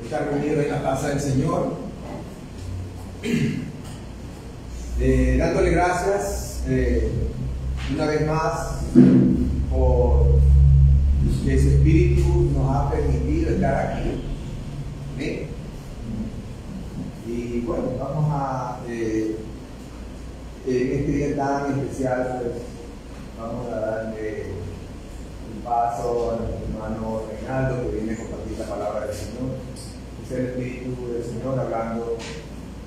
estar reunidos en la casa del Señor. Dándole gracias una vez más por que su Espíritu nos ha permitido estar aquí. ¿Amén? Y bueno, vamos a en este día tan especial, pues vamos a darle un paso a nuestro hermano Reinaldo, que viene a compartir la palabra del Señor. Es el Espíritu del Señor hablando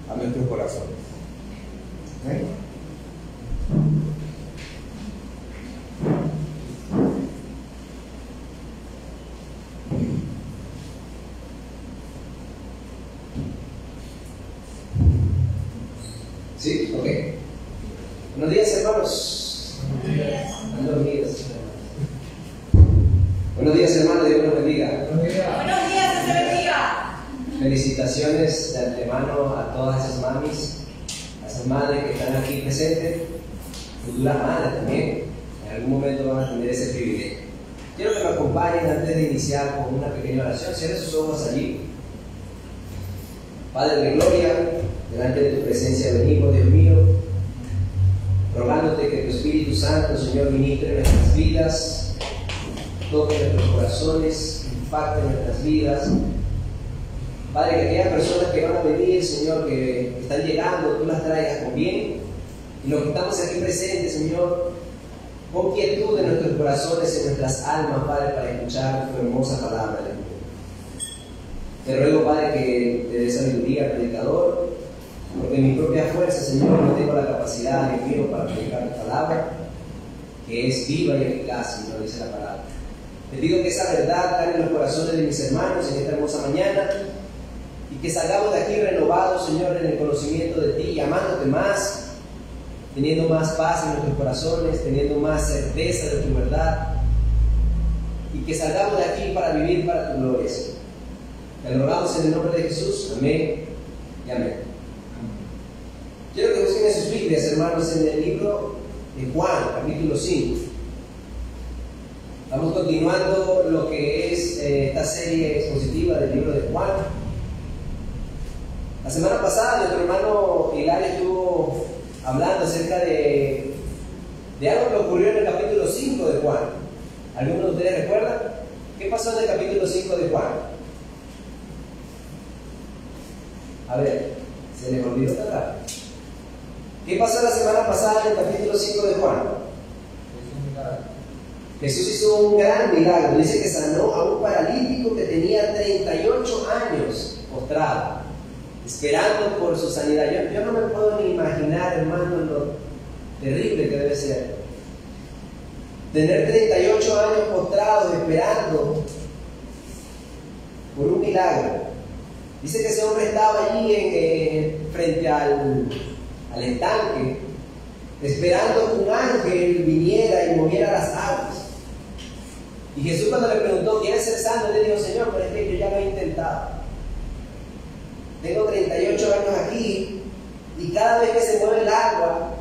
a nuestros corazones. ¿Amén? Sí, ok. Buenos días, hermanos. Buenos días. Buenos días. Buenos días, hermanos. Dios los bendiga. Buenos días, Dios te bendiga. Felicitaciones de antemano a todas esas mamis, a esas madres que están aquí presentes, futuras madres también. En algún momento van a tener ese privilegio. Quiero que me acompañen antes de iniciar con una pequeña oración. Cierren sus ojos allí. Padre de gloria, delante de tu presencia venimos, Dios mío, rogándote que tu Espíritu Santo, Señor, ministre nuestras vidas, toque nuestros corazones, impacte nuestras vidas. Padre, que aquellas personas que van a venir, Señor, que están llegando, tú las traigas con bien. Y los que estamos aquí presentes, Señor, con quietud en nuestros corazones, en nuestras almas, Padre, para escuchar tu hermosa palabra, Dios mío. Te ruego, Padre, que te dé sabiduría al predicador, porque en mi propia fuerza, Señor, no tengo la capacidad, Dios mío, para predicar tu palabra, que es viva y eficaz, Señor, dice la palabra. Te pido que esa verdad caiga en los corazones de mis hermanos en esta hermosa mañana, y que salgamos de aquí renovados, Señor, en el conocimiento de ti, amándote más, teniendo más paz en nuestros corazones, teniendo más certeza de tu verdad, y que salgamos de aquí para vivir para tu gloria, Señor. Te lo rogamos en el nombre de Jesús. Amén y amén. Quiero que busquen en sus Biblias, hermanos, en el libro de Juan, capítulo 5. Estamos continuando lo que es esta serie expositiva del libro de Juan. La semana pasada nuestro hermano Hilario estuvo hablando acerca de algo que ocurrió en el capítulo 5 de Juan. ¿Alguno de ustedes recuerda? ¿Qué pasó en el capítulo 5 de Juan? A ver, se les olvidó nada. ¿Qué pasó la semana pasada en el capítulo 5 de Juan? Jesús hizo un gran milagro. Dice que sanó a un paralítico que tenía 38 años postrado, esperando por su sanidad. Yo no me puedo ni imaginar, hermano, lo terrible que debe ser tener 38 años postrados esperando por un milagro. Dice que ese hombre estaba allí frente al estanque, esperando que un ángel viniera y moviera las aguas. Y Jesús, cuando le preguntó, ¿quieres ser sano?, le dijo: Señor, pero es que yo ya lo he intentado. Tengo 38 años aquí y cada vez que se mueve el agua,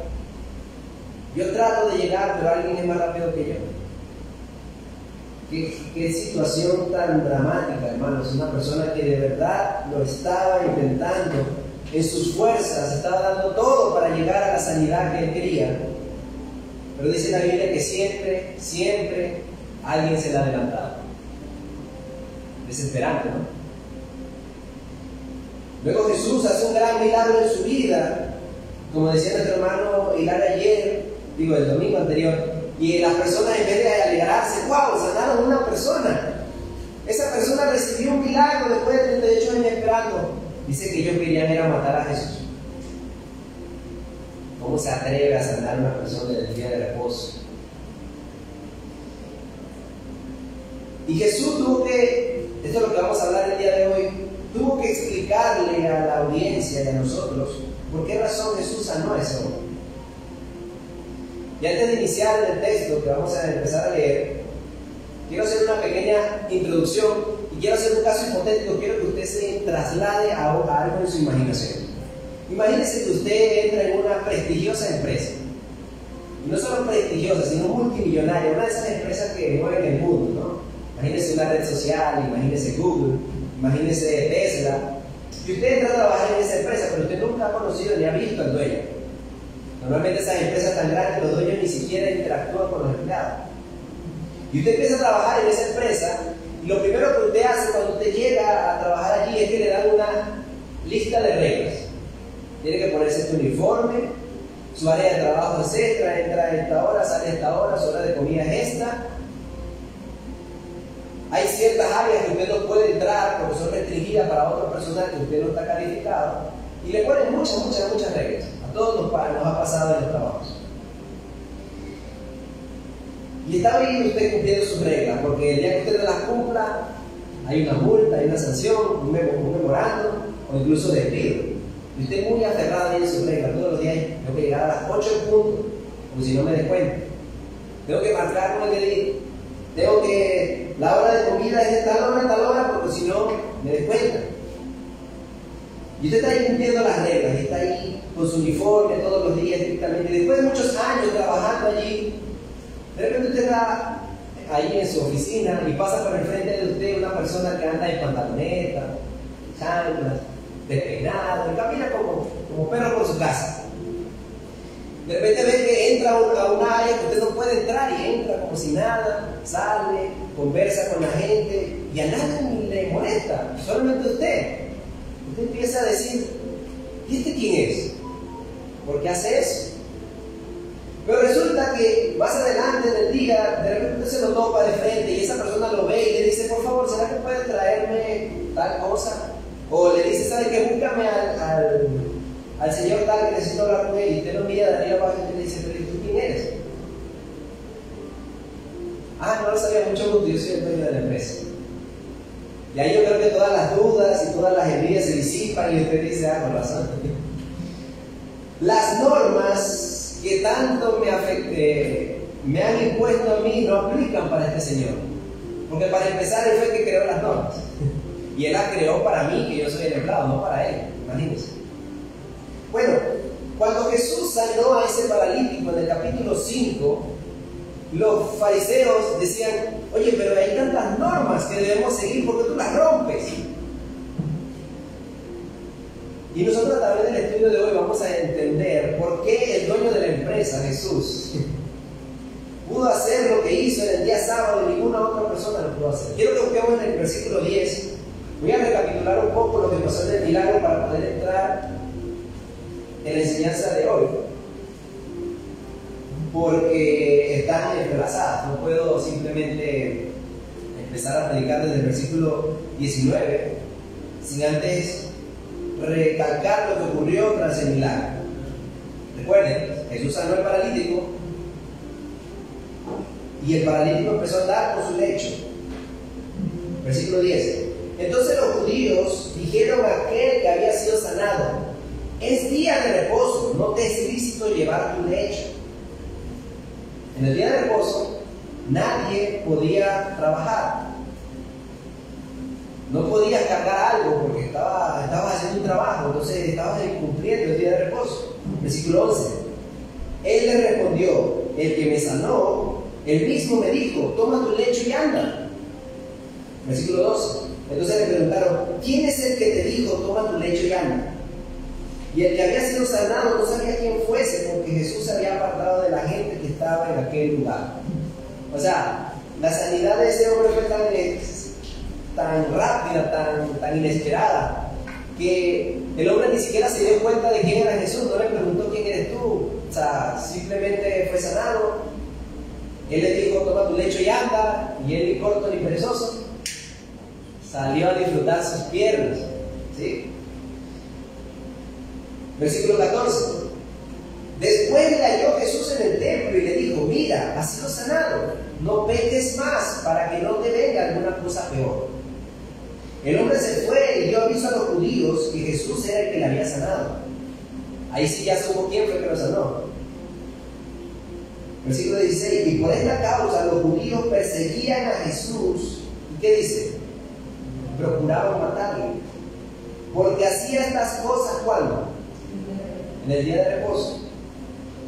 yo trato de llegar, pero alguien es más rápido que yo. Qué situación tan dramática, hermanos. Una persona que de verdad lo estaba intentando en sus fuerzas, estaba dando todo para llegar a la sanidad que él quería, pero dice la Biblia que siempre alguien se le adelantaba. Desesperante, ¿no? Luego Jesús hace un gran milagro en su vida, como decía nuestro hermano Hilario el domingo anterior. Y las personas, en vez de alegrarse, ¡wow!, sanaron a una persona. Esa persona recibió un milagro después de 38 años esperando. Dice que ellos querían era matar a Jesús. ¿Cómo se atreve a sanar a una persona en el día de reposo? Y Jesús tuvo que, esto es lo que vamos a hablar el día de hoy, tuvo que explicarle a la audiencia y a nosotros por qué razón Jesús sanó a ese hombre. Y antes de iniciar en el texto que vamos a empezar a leer, quiero hacer una pequeña introducción y quiero hacer un caso hipotético. Quiero que usted se traslade a algo en su imaginación. Imagínese que usted entra en una prestigiosa empresa, y no solo prestigiosa, sino multimillonaria, una de esas empresas que mueven el mundo, ¿no? Imagínese una red social, imagínese Google, imagínese Tesla, y usted entra a trabajar en esa empresa, pero usted nunca ha conocido ni ha visto al dueño. Normalmente esas empresas tan grandes, los dueños ni siquiera interactúan con los empleados. Y usted empieza a trabajar en esa empresa, y lo primero que usted hace cuando usted llega a trabajar allí es que le dan una lista de reglas. Tiene que ponerse este uniforme, su área de trabajo es esta, entra a esta hora, sale a esta hora, su hora de comida es esta. Hay ciertas áreas que usted no puede entrar porque son restringidas para otro personal que usted no está calificado. Y le ponen muchas reglas. A todos nos ha pasado en los trabajos. Y está bien usted cumpliendo sus reglas, porque el día que usted no las cumpla, hay una multa, hay una sanción, un memorando o incluso despido. Y usted muy aferrado en sus reglas. Todos los días tengo que llegar a las 8 en punto, porque si no me descuento. Tengo que marcar como le digo. Tengo que, la hora de comida es de tal hora, porque si no, me descuentan. Y usted está ahí cumpliendo las reglas, y está ahí con su uniforme todos los días estrictamente. Y después de muchos años trabajando allí, de repente usted está ahí en su oficina y pasa por el frente de usted una persona que anda en pantaloneta, chanclas, despeinado, y camina como perro por su casa. De repente ve que entra a un área que usted no puede entrar y entra como si nada, sale, conversa con la gente y a nadie le molesta, solamente a usted. Usted empieza a decir, ¿y este quién es? ¿Por qué hace eso? Pero resulta que más adelante en el día, de repente usted se lo topa de frente y esa persona lo ve y le dice, por favor, ¿será que puede traerme tal cosa? O le dice, ¿sabe qué? Búscame al señor tal que necesito hablar con él, y usted lo mira de arriba abajo y le dice, pero ¿tú quién eres? Ah, no lo sabía, mucho gusto, yo soy el dueño de la empresa. Y ahí yo creo que todas las dudas y todas las envidias se disipan y usted dice, ah, con razón. Las normas que tanto me han impuesto a mí no aplican para este señor. Porque para empezar, él fue el que creó las normas. Y él las creó para mí, que yo soy el empleado, no para él. Imagínense. Bueno, cuando Jesús sanó a ese paralítico en el capítulo 5, los fariseos decían, oye, pero hay tantas normas que debemos seguir, ¿por qué tú las rompes? Y nosotros a través del estudio de hoy vamos a entender por qué el dueño de la empresa, Jesús, pudo hacer lo que hizo en el día sábado y ninguna otra persona lo pudo hacer. Quiero que busquemos en el versículo 10. Voy a recapitular un poco lo que pasó en el milagro para poder entrar en la enseñanza de hoy, porque están entrelazadas. No puedo simplemente empezar a predicar desde el versículo 19 sin antes recalcar lo que ocurrió tras el milagro. Recuerden, Jesús sanó al paralítico y el paralítico empezó a andar por su lecho. Versículo 10. Entonces los judíos dijeron a aquel que había sido sanado, es día de reposo, no te es lícito llevar tu lecho. En el día de reposo nadie podía trabajar. No podías cargar algo porque estabas haciendo un trabajo, entonces estabas incumpliendo el día de reposo. Versículo 11. Él le respondió, el que me sanó, él mismo me dijo, toma tu lecho y anda. Versículo 12. Entonces le preguntaron, ¿quién es el que te dijo, toma tu lecho y anda? Y el que había sido sanado no sabía quién fuese, porque Jesús se había apartado de la gente que estaba en aquel lugar. O sea, la sanidad de ese hombre fue tan rápida, tan inesperada, que el hombre ni siquiera se dio cuenta de quién era Jesús, no le preguntó quién eres tú, o sea, simplemente fue sanado. Él le dijo, toma tu lecho y anda, y él, ni corto ni perezoso, salió a disfrutar sus piernas, ¿sí? Versículo 14. Después le halló Jesús en el templo y le dijo, mira, has sido sanado, no peques más para que no te venga alguna cosa peor. El hombre se fue y dio aviso a los judíos que Jesús era el que le había sanado. Ahí sí ya supo quién fue que lo sanó. Versículo 16. Y por esta causa los judíos perseguían a Jesús. ¿Y qué dice? Procuraban matarle. Porque hacía estas cosas, ¿cuándo? En el día de reposo.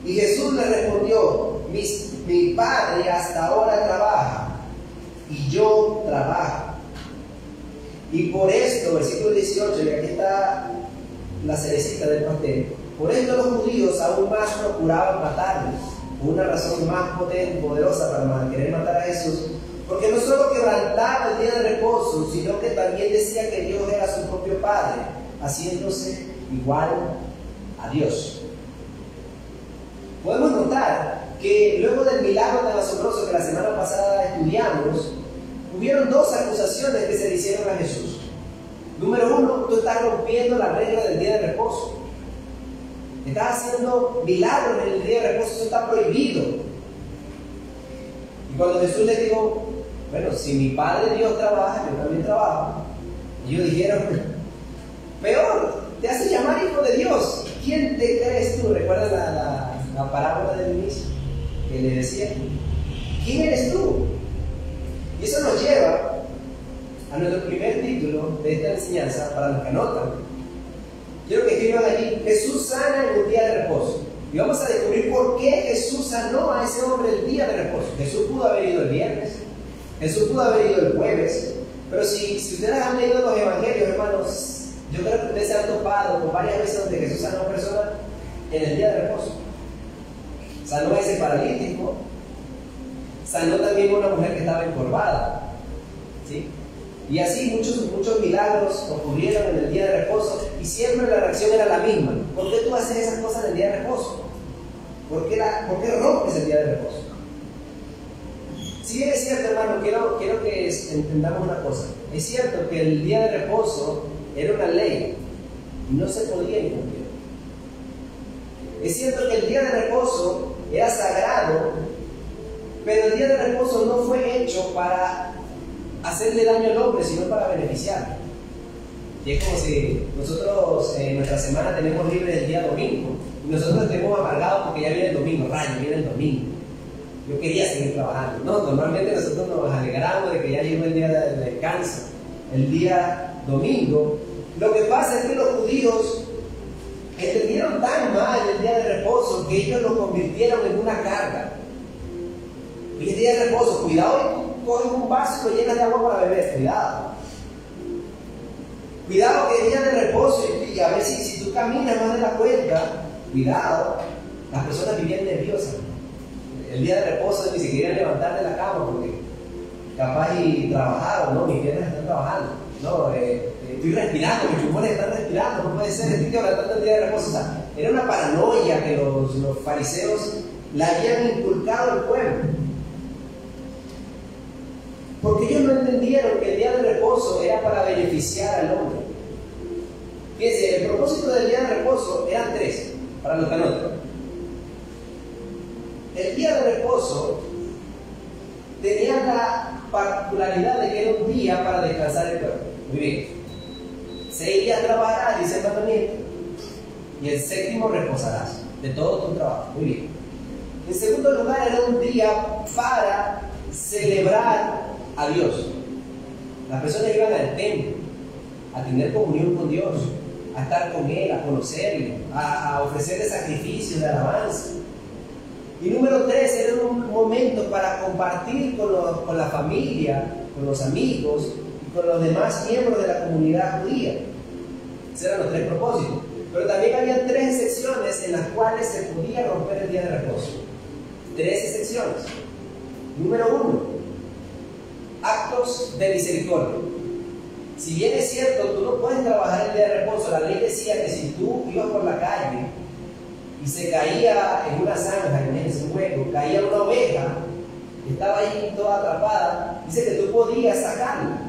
Y Jesús le respondió, mi Padre hasta ahora trabaja, y yo trabajo. Y por esto, versículo 18, y aquí está la cerecita del pastel, por esto los judíos aún más procuraban matarle, una razón más potente, poderosa para querer matar a Jesús, porque no solo quebrantaba el día de reposo, sino que también decía que Dios era su propio Padre, haciéndose igual a Dios. Podemos notar que luego del milagro tan asombroso que la semana pasada estudiamos, hubieron dos acusaciones que se le hicieron a Jesús. Número uno, tú estás rompiendo la regla del día de reposo. Estás haciendo milagros en el día de reposo, eso está prohibido. Y cuando Jesús les dijo, bueno, si mi Padre Dios trabaja, yo también trabajo. Ellos dijeron, peor, te hace llamar hijo de Dios. ¿Quién te crees tú? ¿Recuerdas la parábola del inicio? Que le decía, ¿quién eres tú? Y eso nos lleva a nuestro primer título de esta enseñanza, para los que anotan. Quiero que escriban allí, Jesús sana en el día de reposo. Y vamos a descubrir por qué Jesús sanó a ese hombre el día de reposo. Jesús pudo haber ido el viernes, Jesús pudo haber ido el jueves, pero si ustedes han leído los evangelios, hermanos, yo creo que ustedes se han topado con varias veces donde Jesús sanó a una persona en el día de reposo. Sanó a ese paralítico, sanó también a una mujer que estaba encorvada, ¿sí? Y así muchos milagros ocurrieron en el día de reposo, y siempre la reacción era la misma. ¿Por qué tú haces esas cosas en el día de reposo? ¿Por qué rompes el día de reposo? Si bien es cierto, hermano, quiero que entendamos una cosa. Es cierto que el día de reposo era una ley y no se podía incumplir. Es cierto que el día de reposo era sagrado, pero el día de reposo no fue hecho para hacerle daño al hombre, sino para beneficiarlo. Y es como si nosotros en nuestra semana tenemos libre el día domingo y nosotros estemos amargados porque ya viene el domingo, viene el domingo. Yo quería seguir trabajando. No, normalmente nosotros nos alegramos de que ya llegó el día de descanso, el día domingo. Lo que pasa es que los judíos entendieron tan mal el día de reposo que ellos lo convirtieron en una carga. Y el día de reposo, cuidado, coges un vaso y lo llenas de agua para beber, cuidado. Cuidado que el día de reposo, y a ver si tú caminas más de la cuenta, cuidado, las personas vivían nerviosas. El día de reposo ni siquiera levantar de la cama porque capaz y trabajaron, ¿no? Mis piernas están trabajando, ¿no? Estoy respirando, mis pulmones están respirando, no puede ser, estoy levantando el día de reposo. O sea, era una paranoia que los fariseos le habían inculcado al pueblo. Porque ellos no entendieron que el día de reposo era para beneficiar al hombre. Fíjense, el propósito del día de reposo eran tres, para los que anotan. El día de reposo tenía la particularidad de que era un día para descansar el cuerpo. Muy bien. 6 días trabajarás, dice el mandamiento, y el séptimo reposarás de todo tu trabajo. Muy bien. En segundo lugar, era un día para celebrar a Dios. Las personas iban al templo a tener comunión con Dios, a estar con Él, a conocerlo, a ofrecerle sacrificios de alabanza. Y número 3, era un momento para compartir con la familia, con los amigos y con los demás miembros de la comunidad judía. Esos eran los 3 propósitos. Pero también había 3 excepciones en las cuales se podía romper el día de reposo. 3 excepciones. Número 1, actos de misericordia. Si bien es cierto, tú no puedes trabajar el día de reposo, la ley decía que si tú ibas por la calle y se caía en una zanja, en ese hueco, caía una oveja, que estaba ahí toda atrapada, dice que tú podías sacarla.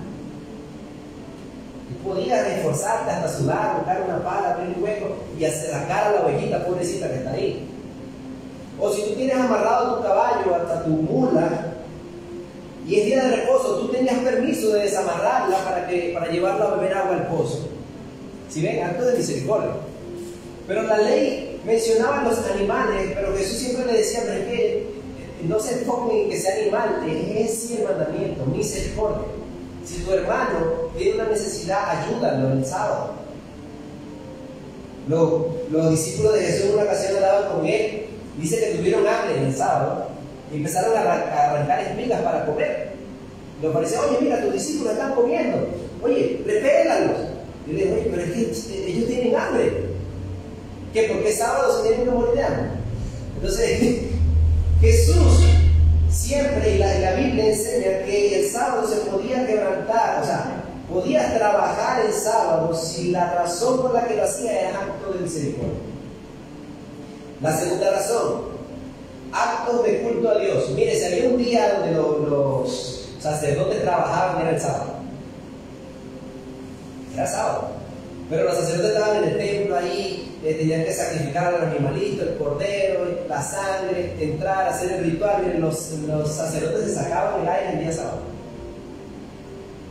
Tú podías esforzarte hasta sudar, buscar una pala, abrir un hueco y sacar a la ovejita pobrecita que está ahí. O si tú tienes amarrado tu caballo hasta tu mula y es día de reposo, tú tenías permiso de desamarrarla para llevarla a beber agua al pozo. Si ven, acto de misericordia. Pero la ley mencionaba los animales, pero Jesús siempre le decía, pero es que no se enfoquen en que sea animal, es sí el mandamiento, misericordia. Si tu hermano tiene una necesidad, ayúdalo el sábado. Los discípulos de Jesús en una ocasión andaban con él, dice que tuvieron hambre en el sábado y empezaron a arrancar espigas para comer. Los fariseos, oye, mira, tus discípulos están comiendo. Oye, ellos tienen hambre. ¿Qué? ¿Por qué sábado se tienen que morir de hambre? Entonces, Jesús siempre, y la Biblia enseña que el sábado se podía quebrantar, o sea, podías trabajar el sábado si la razón por la que lo hacía era acto de misericordia. La segunda razón, actos de culto a Dios. Mire, si había un día donde los sacerdotes trabajaban, era el sábado. Era sábado. Pero los sacerdotes estaban en el templo ahí, tenían que sacrificar al animalito, el cordero, la sangre, entrar, hacer el ritual. Los sacerdotes se sacaban el aire el día sábado.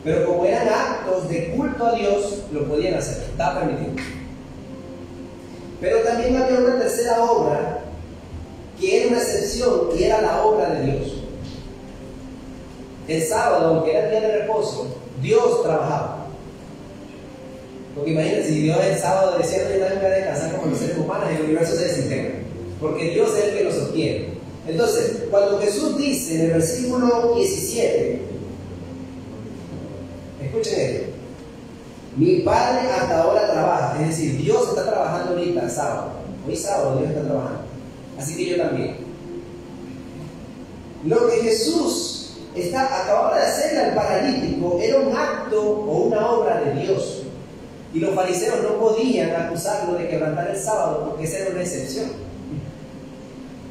Pero como eran actos de culto a Dios, lo podían hacer, estaba permitido. Pero también había una tercera obra que era una excepción, y era la obra de Dios. El sábado, aunque era el día de reposo, Dios trabajaba. Porque imagínense, si Dios el sábado decía, yo también voy a descansar como los seres humanos, y el universo se desintegra. Porque Dios es el que lo sostiene. Entonces, cuando Jesús dice en el versículo 17, escuchen esto: mi Padre hasta ahora trabaja, es decir, Dios está trabajando ahorita, el sábado. Hoy sábado Dios está trabajando. Así que yo también. Lo que Jesús acababa de hacer al paralítico era un acto o una obra de Dios. Y los fariseos no podían acusarlo de quebrantar el sábado porque esa era una excepción.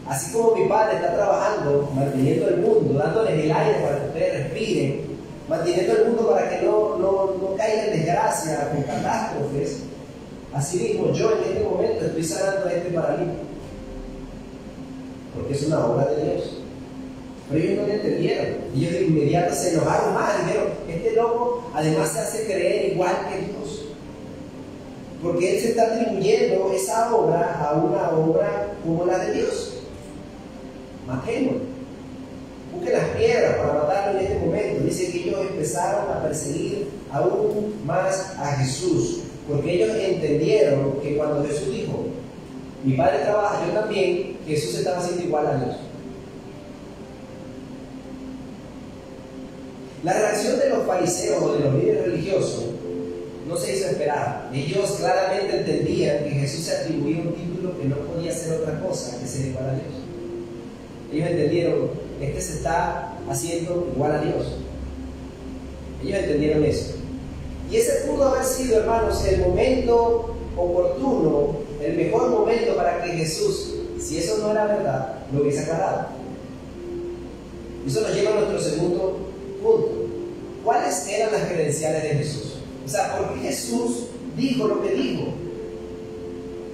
Así como mi Padre está trabajando, manteniendo el mundo, dándoles el aire para que ustedes respiren, manteniendo el mundo para que no caiga en desgracia con catástrofes, así mismo yo en este momento estoy sanando a este paralítico, porque es una obra de Dios. Pero ellos no lo entendieron. Ellos de inmediato se enojaron más y dijeron: este loco además se hace creer igual que Dios, porque él se está atribuyendo esa obra a una obra como la de Dios. Matémoslo. Busquen las piedras para matarlo en este momento. Dice que ellos empezaron a perseguir aún más a Jesús, porque ellos entendieron que cuando Jesús dijo: mi Padre trabaja, yo también, Jesús estaba haciendo igual a Dios. La reacción de los fariseos o de los líderes religiosos no se hizo esperar. Ellos claramente entendían que Jesús se atribuía un título que no podía ser otra cosa que ser igual a Dios. Ellos entendieron: este se está haciendo igual a Dios. Ellos entendieron eso. Y ese pudo haber sido, hermanos, el momento oportuno, el mejor momento para que Jesús, si eso no era verdad, lo hubiese aclarado. Y eso nos lleva a nuestro segundo punto. ¿Cuáles eran las credenciales de Jesús? O sea, ¿por qué Jesús dijo lo que dijo?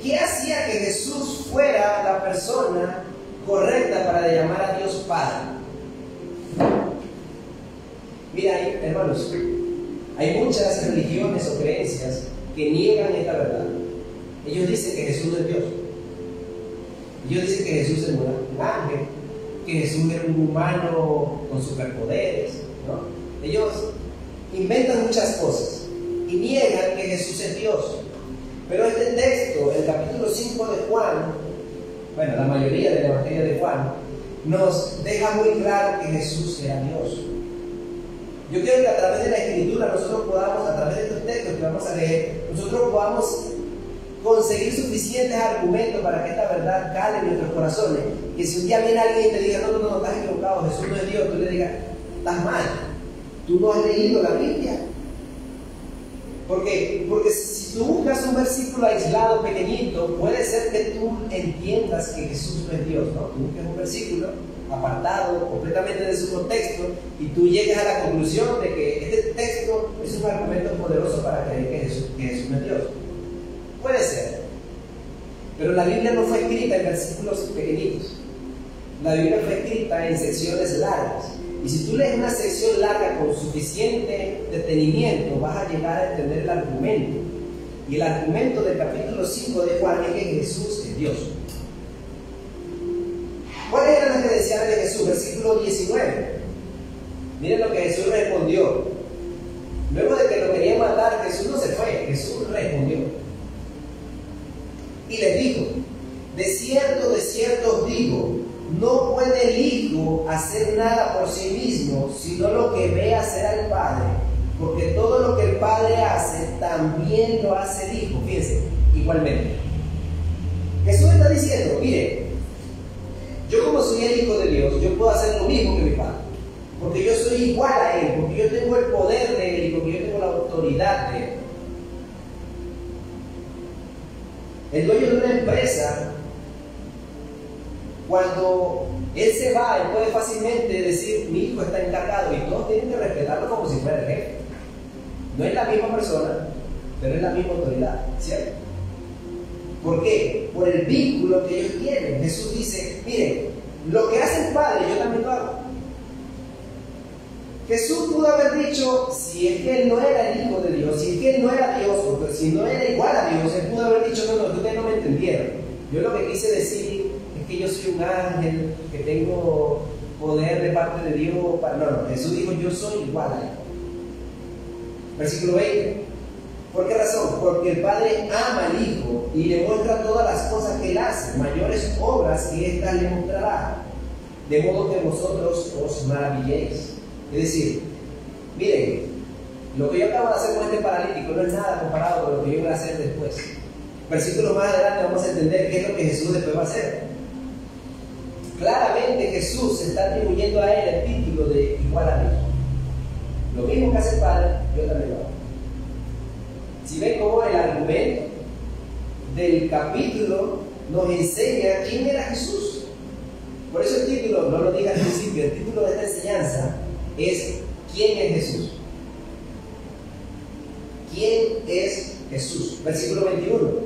¿Qué hacía que Jesús fuera la persona correcta para llamar a Dios Padre? Mira, hermanos, hay muchas religiones o creencias que niegan esta verdad. Ellos dicen que Jesús es Dios. Ellos dicen que Jesús es un ángel, que Jesús es un humano con superpoderes, ¿no? Ellos inventan muchas cosas y niegan que Jesús es Dios. Pero este texto, el capítulo 5 de Juan, bueno, la mayoría del Evangelio de Juan, nos deja muy claro que Jesús era Dios. Yo quiero que a través de la Escritura nosotros podamos, a través de estos textos que vamos a leer, nosotros podamos conseguir suficientes argumentos para que esta verdad cale en nuestros corazones. Que si un día viene alguien y te diga: no, estás equivocado, Jesús no es Dios, tú le digas: estás mal, tú no has leído la Biblia. Porque si tú buscas un versículo aislado, pequeñito, puede ser que tú entiendas que Jesús no es Dios, ¿no? Tú buscas un versículo apartado completamente de su contexto y tú llegas a la conclusión de que este texto es un argumento poderoso para creer que Jesús no es Dios. Puede ser. Pero la Biblia no fue escrita en versículos pequeñitos. La Biblia fue escrita en secciones largas. Y si tú lees una sección larga con suficiente detenimiento, vas a llegar a entender el argumento. Y el argumento del capítulo 5 de Juan es que Jesús es Dios. ¿Cuáles eran las credenciales de Jesús? Versículo 19. Miren lo que Jesús respondió. Luego de que lo querían matar, Jesús no se fue, Jesús respondió. Y les dijo: de cierto os digo, no puede el Hijo hacer nada por sí mismo, sino lo que ve hacer al Padre, porque todo lo que el Padre hace, también lo hace el Hijo. Fíjense, igualmente. Jesús está diciendo, mire, yo como soy el Hijo de Dios, yo puedo hacer lo mismo que mi Padre. Porque yo soy igual a Él, porque yo tengo el poder de Él y porque yo tengo la autoridad de Él. El dueño de una empresa, cuando él se va, él puede fácilmente decir, mi hijo está encargado, y todos tienen que respetarlo como si fuera el jefe. No es la misma persona, pero es la misma autoridad, ¿cierto? ¿Por qué? Por el vínculo que ellos tienen. Jesús dice, miren, lo que hace el Padre, yo también lo hago. Jesús pudo haber dicho, si es que él no era el Hijo de Dios, si es que él no era Dios, porque si no era igual a Dios, él pudo haber dicho, no, ustedes no me entendieron. Yo lo que quise decir es que yo soy un ángel, que tengo poder de parte de Dios. No, Jesús dijo, yo soy igual a él. Versículo 20. ¿Por qué razón? Porque el Padre ama al Hijo y le muestra todas las cosas que él hace, mayores obras que ésta le mostrará, de modo que vosotros os maravilléis. Es decir, miren, lo que yo acabo de hacer con este paralítico no es nada comparado con lo que yo voy a hacer después. Versículos más adelante vamos a entender qué es lo que Jesús después va a hacer. Claramente Jesús se está atribuyendo a él el título de igual a Dios. Lo mismo que hace el Padre, yo también lo hago. Si ven cómo el argumento del capítulo nos enseña quién era Jesús. Por eso el título, no lo dije al principio, el título de esta enseñanza es ¿quién es Jesús? ¿Quién es Jesús? Versículo 21.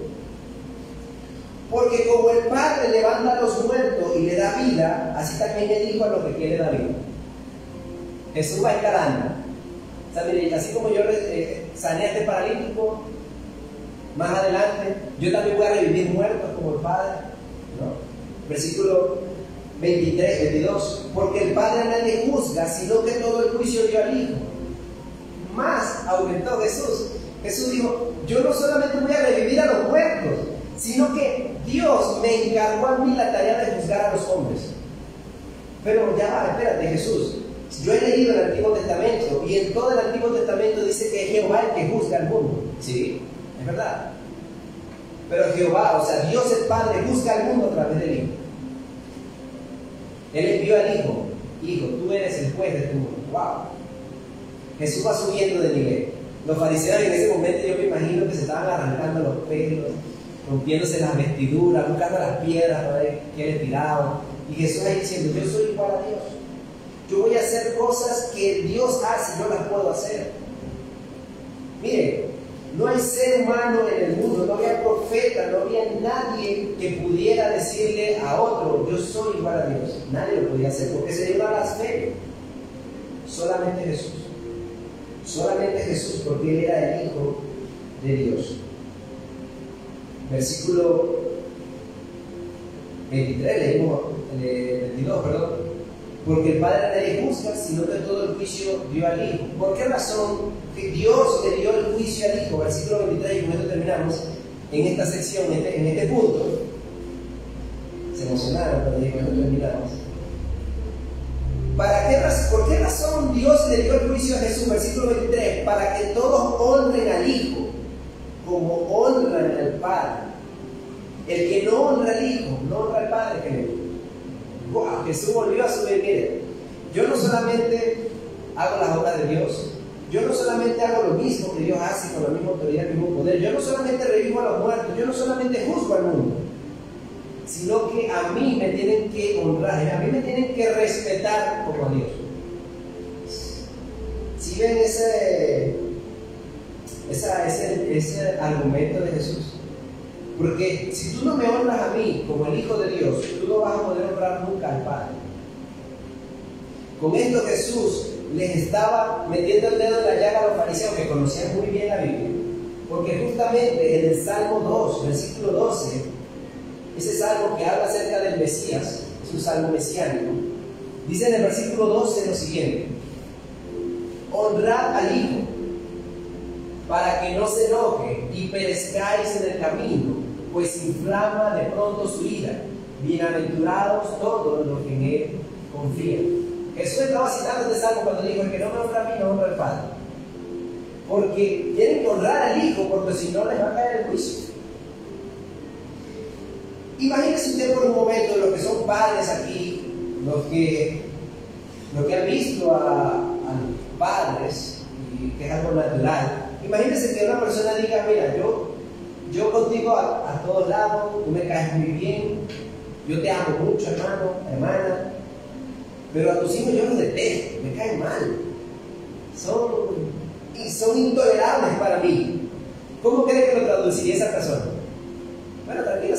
Porque como el Padre levanta a los muertos y le da vida, así también el Hijo a los que quiere dar vida. Jesús va escalando. O sea, mire, así como yo sané a este paralítico, más adelante yo también voy a revivir muertos como el Padre, ¿no? Versículo 23, 22. Porque el Padre no le juzga, sino que todo el juicio dio al Hijo. Más aumentó Jesús. Jesús dijo, yo no solamente voy a revivir a los muertos, sino que Dios me encargó a mí la tarea de juzgar a los hombres. Pero ya va, espérate, Jesús, yo he leído el Antiguo Testamento y en todo el Antiguo Testamento dice que es Jehová el que juzga al mundo. Sí, es verdad. Pero Jehová, o sea, Dios el Padre juzga al mundo a través del Hijo. Él envió al Hijo, Hijo, tú eres el juez de este mundo. ¡Wow! Jesús va subiendo de nivel. Los fariseos en ese momento yo me imagino que se estaban arrancando los pelos, rompiéndose las vestiduras, buscando las piedras para ver qué le tiraban. Y Jesús ahí diciendo, yo soy igual a Dios. Yo voy a hacer cosas que Dios hace y yo las puedo hacer. Miren, no hay ser humano en el mundo, no había profeta, no había nadie que pudiera decirle a otro, yo soy igual a Dios. Nadie lo podía hacer porque sería una blasfemia. Solamente Jesús. Solamente Jesús, porque Él era el Hijo de Dios. Versículo 23, leímos, 22, perdón. Porque el Padre no le juzga, sino que todo el juicio dio al Hijo. ¿Por qué razón que Dios le dio el juicio al Hijo? Versículo 23, y con esto terminamos en esta sección, en este punto. Se emocionaron cuando digo esto terminamos. ¿Por qué razón Dios le dio el juicio a Jesús? Versículo 23, para que todos honren al Hijo como honran al Padre. El que no honra al Hijo, no honra al Padre que le dio. Wow, Jesús volvió a subir. Mire, yo no solamente hago las obras de Dios, yo no solamente hago lo mismo que Dios hace con la misma autoridad, el mismo poder, yo no solamente revivo a los muertos, yo no solamente juzgo al mundo, sino que a mí me tienen que honrar, a mí me tienen que respetar como a Dios. Si ven ese argumento de Jesús, porque si tú no me honras a mí como el Hijo de Dios, tú no vas a poder honrar nunca al Padre. Con esto Jesús les estaba metiendo el dedo en la llaga a los fariseos que conocían muy bien la Biblia, porque justamente en el Salmo 2, versículo 12, ese salmo que habla acerca del Mesías, es un salmo mesiánico, dice en el versículo 12 lo siguiente: honrad al Hijo para que no se enoje y perezcáis en el camino, pues inflama de pronto su ira. Bienaventurados todos los que en Él confían. Jesús estaba citando este salmo cuando dijo: el que no me honra a mí, no honra al Padre. porque tienen que honrar al Hijo, porque si no les va a caer el juicio. Imagínense usted por un momento, los que son padres aquí, los que han visto a los padres, y que es algo natural. Imagínense que una persona diga: mira, yo contigo a todos lados, tú me caes muy bien, yo te amo mucho, hermano, hermana, pero a tus hijos yo los detesto, me caen mal, son intolerables para mí. ¿Cómo cree que lo traduciría esa persona? Bueno, tranquilo,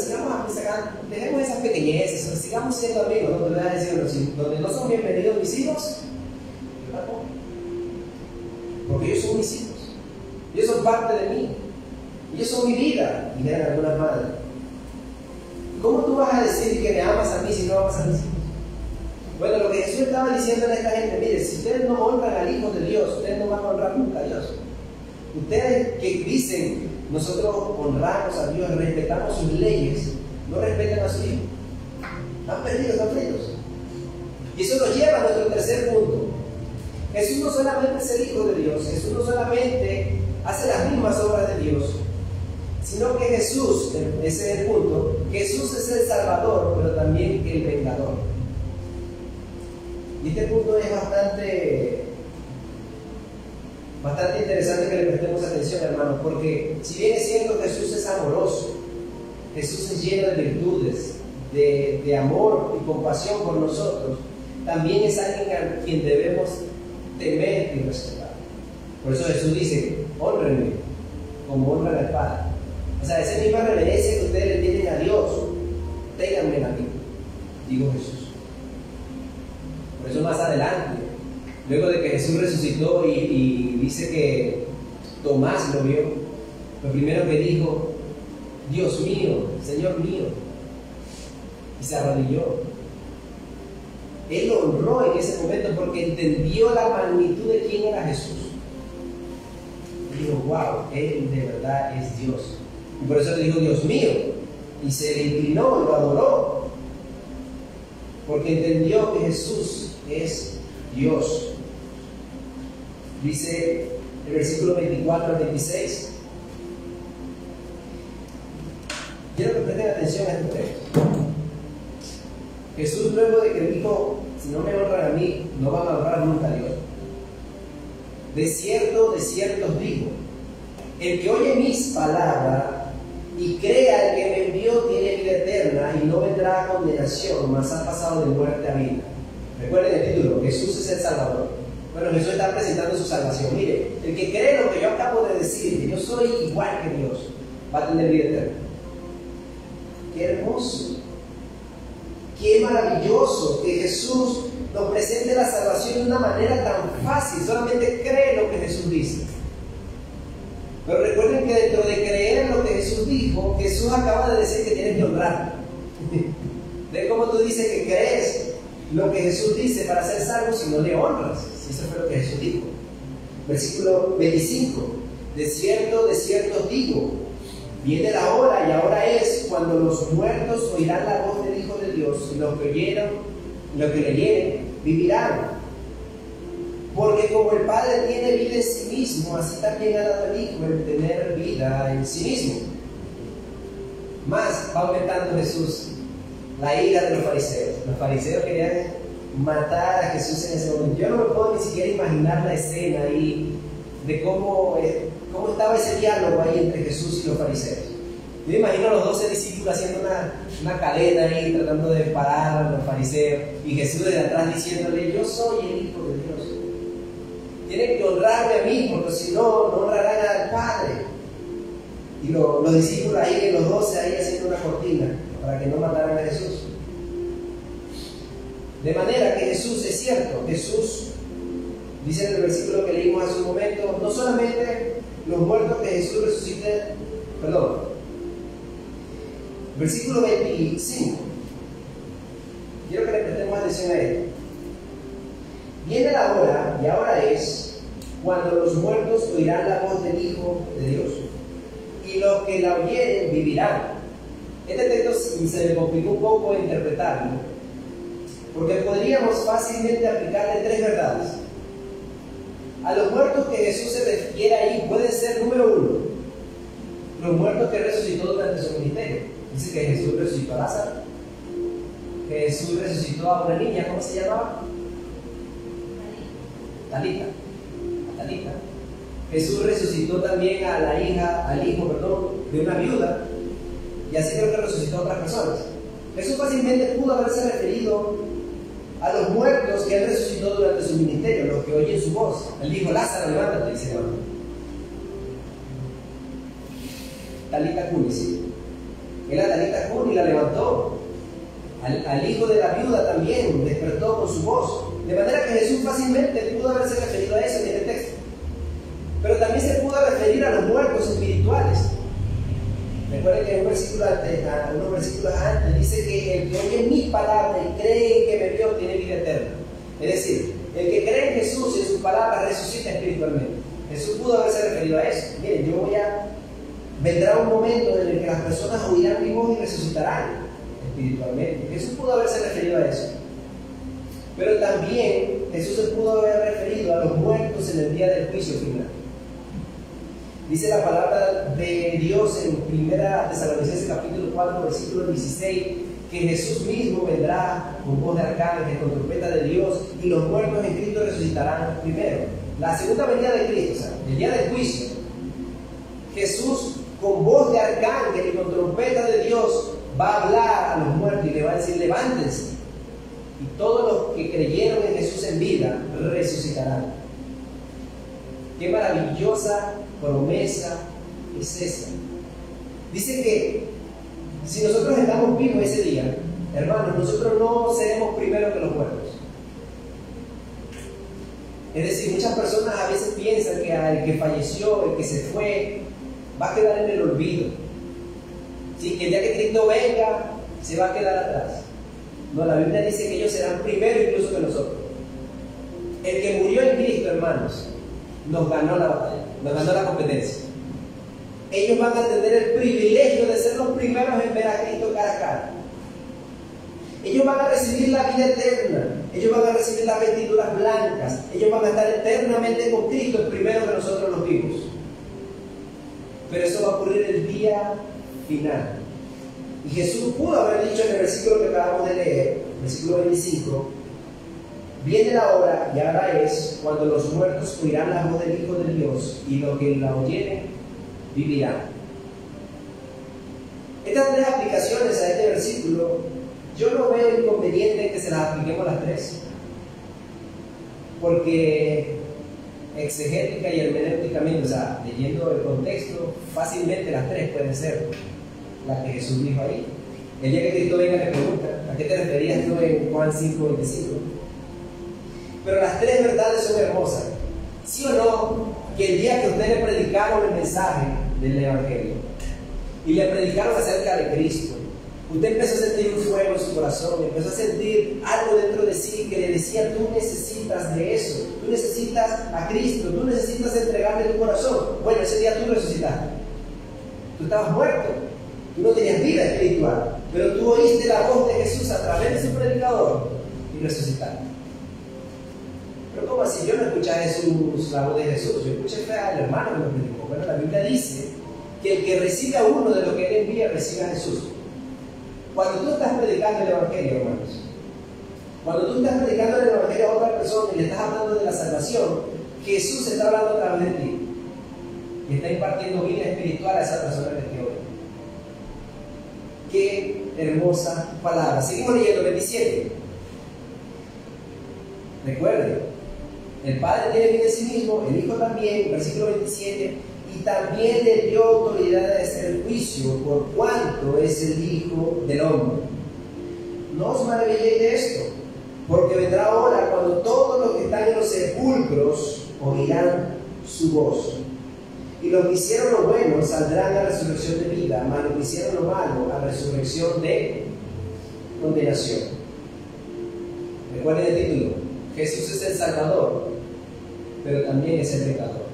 dejemos esas pequeñeces, sigamos siendo amigos, ¿no? Te voy a decir, donde no son bienvenidos mis hijos, yo tampoco, porque ellos son mis hijos, ellos son parte de mí, ellos son mi vida, dijeran algunas madres. ¿Cómo tú vas a decir que me amas a mí si no amas a mis hijos? Bueno, lo que Jesús estaba diciendo a esta gente: mire, si ustedes no honran al Hijo de Dios, ustedes no van a honrar nunca a Dios. Ustedes que dicen: nosotros honramos a Dios, respetamos sus leyes, no respetan a su Hijo, están perdidos, están fritos. Y eso nos lleva a nuestro tercer punto. Jesús no solamente es el Hijo de Dios, Jesús no solamente hace las mismas obras de Dios, sino que Jesús, ese es el punto, Jesús es el Salvador, pero también el vengador. Y este punto es bastante interesante que le prestemos atención, hermanos, porque si bien es cierto que Jesús es amoroso, Jesús es lleno de virtudes, de amor y compasión por nosotros, también es alguien a quien debemos temer y respetar. Por eso Jesús dice: honrenme como honran al Padre. O sea, esa misma reverencia que ustedes le tienen a Dios, ténganme a mí, digo Jesús. Por eso más adelante, luego de que Jesús resucitó y dice que Tomás lo vio, lo primero que dijo: Dios mío, Señor mío, y se arrodilló. Él lo honró en ese momento porque entendió la magnitud de quién era Jesús. Y dijo: wow, Él de verdad es Dios. Y por eso le dijo: Dios mío, y se le inclinó, lo adoró, porque entendió que Jesús es Dios. Dice el versículo 24 al 26. Quiero que presten atención a este texto. Jesús, luego de que dijo: si no me honran a mí, no van a honrar nunca a Dios. De cierto os digo, el que oye mis palabras y crea al que me envió tiene vida eterna y no vendrá a condenación, mas ha pasado de muerte a vida. Recuerden el título: Jesús es el Salvador. Bueno, Jesús está presentando su salvación. Mire, el que cree lo que yo acabo de decir, que yo soy igual que Dios, va a tener vida eterna. Qué hermoso, qué maravilloso que Jesús nos presente la salvación de una manera tan fácil. Solamente cree lo que Jesús dice. Pero recuerden que dentro de creer en lo que Jesús dijo, Jesús acaba de decir que tienes que honrar. ¿Ven cómo tú dices que crees lo que Jesús dice para ser salvo si no le honras? Si eso fue lo que Jesús dijo. Versículo 25: de cierto os digo, viene la hora y ahora es cuando los muertos oirán la voz del Hijo de Dios, y los que leyeren vivirán. Porque como el Padre tiene vida en sí mismo, así también ha dado el Hijo el tener vida en sí mismo. Más va aumentando Jesús la ira de los fariseos. Los fariseos querían matar a Jesús en ese momento. Yo no me puedo ni siquiera imaginar la escena ahí de cómo estaba ese diálogo ahí entre Jesús y los fariseos. Yo me imagino a los 12 discípulos haciendo una cadena ahí, tratando de parar a los fariseos, y Jesús desde atrás diciéndole: yo soy el Hijo de Dios. Tienen que honrarme a mí, porque si no, no honrarán al Padre. Y los discípulos ahí, los 12 ahí haciendo una cortina para que no mataran a Jesús. De manera que Jesús, es cierto, Jesús, dice en el versículo que leímos hace un momento, no solamente los muertos que Jesús resucite, versículo 25, quiero que le prestemos atención a esto. Viene la hora, y ahora es, cuando los muertos oirán la voz del Hijo de Dios, y los que la oyeren vivirán. Este texto se me complicó un poco interpretarlo, porque podríamos fácilmente aplicarle tres verdades. A los muertos que Jesús se refiere ahí pueden ser, número uno, los muertos que resucitó durante su ministerio. Dice que Jesús resucitó a Lázaro, que Jesús resucitó a una niña, ¿cómo se llamaba? Talita. Jesús resucitó también a la hija, al hijo, de una viuda, y así creo que resucitó a otras personas. Jesús fácilmente pudo haberse referido a los muertos que él resucitó durante su ministerio, los que oyen su voz. Él dijo: Lázaro, levántate, y se levantó. Talita Cuni, sí. Él a Talita Cuni la levantó. Al hijo de la viuda también despertó con su voz. De manera que Jesús fácilmente pudo haberse referido a eso en este texto. Pero también se pudo referir a los muertos espirituales. Recuerden que en unos versículos antes dice que el que oye mi palabra y cree que me vio tiene vida eterna. Es decir, el que cree en Jesús y en su palabra resucita espiritualmente. Jesús pudo haberse referido a eso. Miren, vendrá un momento en el que las personas oirán mi voz y resucitarán espiritualmente. Jesús pudo haberse referido a eso. Pero también Jesús se pudo haber referido a los muertos en el día del juicio final. Dice la palabra de Dios en 1 Tesalonicenses capítulo 4, versículo 16, que Jesús mismo vendrá con voz de arcángel, con trompeta de Dios, y los muertos en Cristo resucitarán primero. La segunda venida de Cristo, o sea, el día del juicio, Jesús con voz de arcángel y con trompeta de Dios va a hablar a los muertos y le va a decir: levántense. Y todos los que creyeron en Jesús en vida resucitarán. Qué maravillosa promesa es esa. Dice que si nosotros estamos vivos ese día, hermanos, nosotros no seremos primero que los muertos. Es decir, muchas personas a veces piensan que el que falleció, el que se fue, va a quedar en el olvido. ¿Sí? Que el día que Cristo venga, se va a quedar atrás. No, la Biblia dice que ellos serán primero incluso que nosotros. El que murió en Cristo, hermanos, nos ganó la batalla, nos ganó la competencia. Ellos van a tener el privilegio de ser los primeros en ver a Cristo cara a cara. Ellos van a recibir la vida eterna, ellos van a recibir las vestiduras blancas, ellos van a estar eternamente con Cristo, primero que nosotros los vivos. Pero eso va a ocurrir el día final. Y Jesús pudo haber dicho en el versículo que acabamos de leer, versículo 25: viene la hora, y ahora es, cuando los muertos oirán la voz del Hijo de Dios, y los que la oyeren vivirán. Estas tres aplicaciones a este versículo, yo no veo inconveniente en que se las apliquemos las tres, porque exegética y hermenéuticamente, o sea, leyendo el contexto, fácilmente las tres pueden ser las que Jesús dijo ahí. El día que Cristo venga le pregunta: ¿a qué te referías tú en Juan 5:25? Pero las tres verdades son hermosas. ¿Sí o no? Que el día que ustedes le predicaron el mensaje del Evangelio y le predicaron acerca de Cristo, usted empezó a sentir un fuego en su corazón, empezó a sentir algo dentro de sí que le decía: tú necesitas de eso, tú necesitas a Cristo, tú necesitas entregarle tu corazón. Bueno, ese día tú resucitaste. Tú estabas muerto, tú no tenías vida espiritual, pero tú oíste la voz de Jesús a través de su predicador y resucitaste. Pero ¿cómo así? Yo no escuché a Jesús, la voz de Jesús, yo escuché al hermano que me predicó. Bueno, la Biblia dice que el que recibe a uno de lo que él envía, recibe a Jesús. Cuando tú estás predicando el Evangelio, hermanos, cuando tú estás predicando el Evangelio a otra persona y le estás hablando de la salvación, Jesús está hablando a través de ti y está impartiendo vida espiritual a esa persona que te oye. Qué hermosa palabra. Seguimos leyendo, 27. Recuerden, el Padre tiene vida en sí mismo, el Hijo también, versículo 27, y también le dio autoridad de hacer el juicio, por cuanto es el Hijo del Hombre. No os maravilléis de esto, porque vendrá hora cuando todos los que están en los sepulcros oirán su voz. Y los que hicieron lo bueno saldrán a resurrección de vida, mas los que hicieron lo malo a resurrección de condenación. Recuerden el título: Jesús es el Salvador, pero también es el pecador.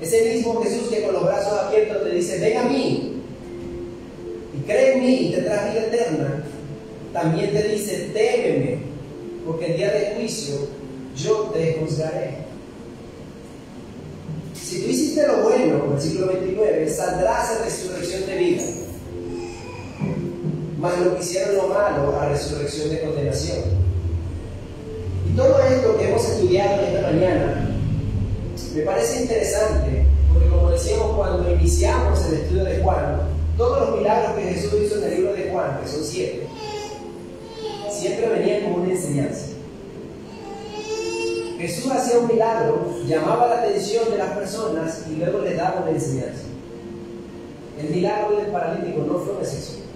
Ese mismo Jesús que con los brazos abiertos te dice: ven a mí y cree en mí y tendrás vida eterna, también te dice: témeme, porque el día del juicio yo te juzgaré. Si tú hiciste lo bueno, versículo 29, saldrás a resurrección de vida. Mas lo que hicieron lo malo, a resurrección de condenación. Y todo esto que hemos estudiado esta mañana me parece interesante, porque como decíamos cuando iniciamos el estudio de Juan, todos los milagros que Jesús hizo en el libro de Juan, que son 7, siempre venían como una enseñanza. Jesús hacía un milagro, llamaba la atención de las personas y luego les daba una enseñanza. El milagro del paralítico no fue una excepción.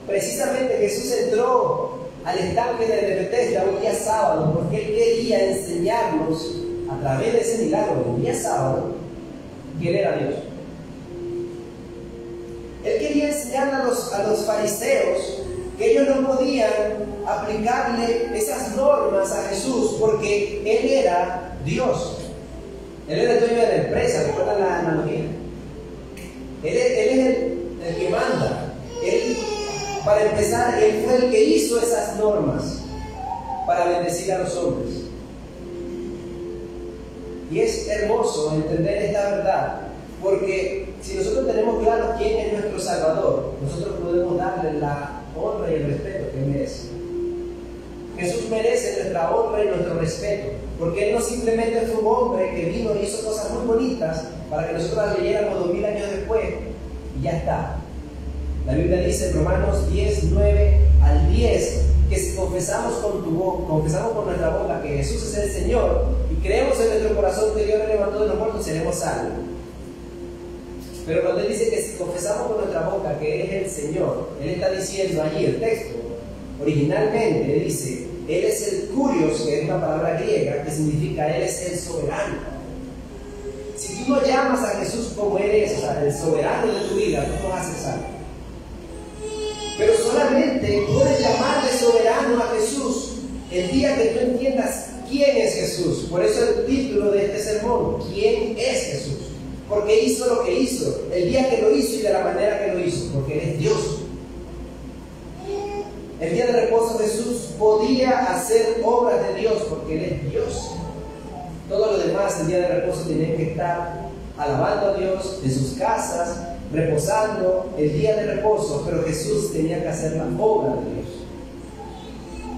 Precisamente Jesús entró al estanque de Betesda un día sábado porque Él quería enseñarnos a través de ese milagro un día sábado que Él era Dios. Él quería enseñarle a los fariseos que ellos no podían aplicarle esas normas a Jesús porque Él era Dios. Él era el dueño de la empresa, ¿recuerdan la analogía? Él es el que manda. Para empezar, Él fue el que hizo esas normas para bendecir a los hombres. Y es hermoso entender esta verdad, porque si nosotros tenemos claro quién es nuestro Salvador, nosotros podemos darle la honra y el respeto que merece. Jesús merece nuestra honra y nuestro respeto, porque Él no simplemente fue un hombre que vino y hizo cosas muy bonitas para que nosotros las leyéramos 2000 años después y ya está. La Biblia dice en Romanos 10, 9 al 10 que si confesamos con nuestra boca que Jesús es el Señor y creemos en nuestro corazón que Dios le levantó de los muertos, seremos salvos. Pero cuando Él dice que si confesamos con nuestra boca que Él es el Señor, Él está diciendo allí el texto, originalmente Él dice, Él es el Kurios, que es una palabra griega que significa Él es el soberano. Si tú no llamas a Jesús como Él es, o sea, el soberano de tu vida, tú no vas a ser salvo. Pero solamente puedes llamarle soberano a Jesús el día que tú entiendas quién es Jesús. Por eso el título de este sermón, ¿quién es Jesús? Porque hizo lo que hizo, el día que lo hizo y de la manera que lo hizo, porque Él es Dios. El día de reposo Jesús podía hacer obras de Dios porque Él es Dios. Todo lo demás el día de reposo tenían que estar alabando a Dios en sus casas, reposando el día de reposo, pero Jesús tenía que hacer la obra de Dios.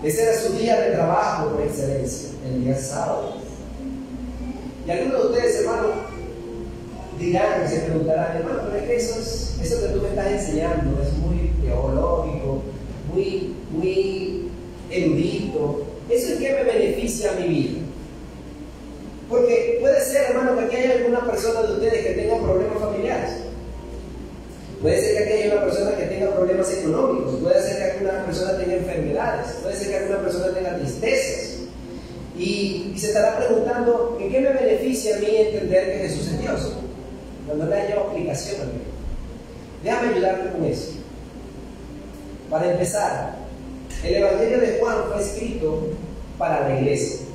Ese era su día de trabajo por excelencia, el día sábado. Y algunos de ustedes, hermanos, dirán, se preguntarán, hermano, pero es que eso que tú me estás enseñando es muy teológico, muy erudito. ¿Eso es que me beneficia a mi vida? Porque puede ser, hermano, que aquí haya alguna persona de ustedes que tenga problemas familiares. Puede ser que aquí haya una persona que tenga problemas económicos. Puede ser que alguna persona tenga enfermedades. Puede ser que alguna persona tenga tristezas. Y se estará preguntando, ¿en qué me beneficia a mí entender que Jesús es Dios? Cuando le haya aplicación a mí. Déjame ayudarte con eso. Para empezar, el Evangelio de Juan fue escrito para la iglesia.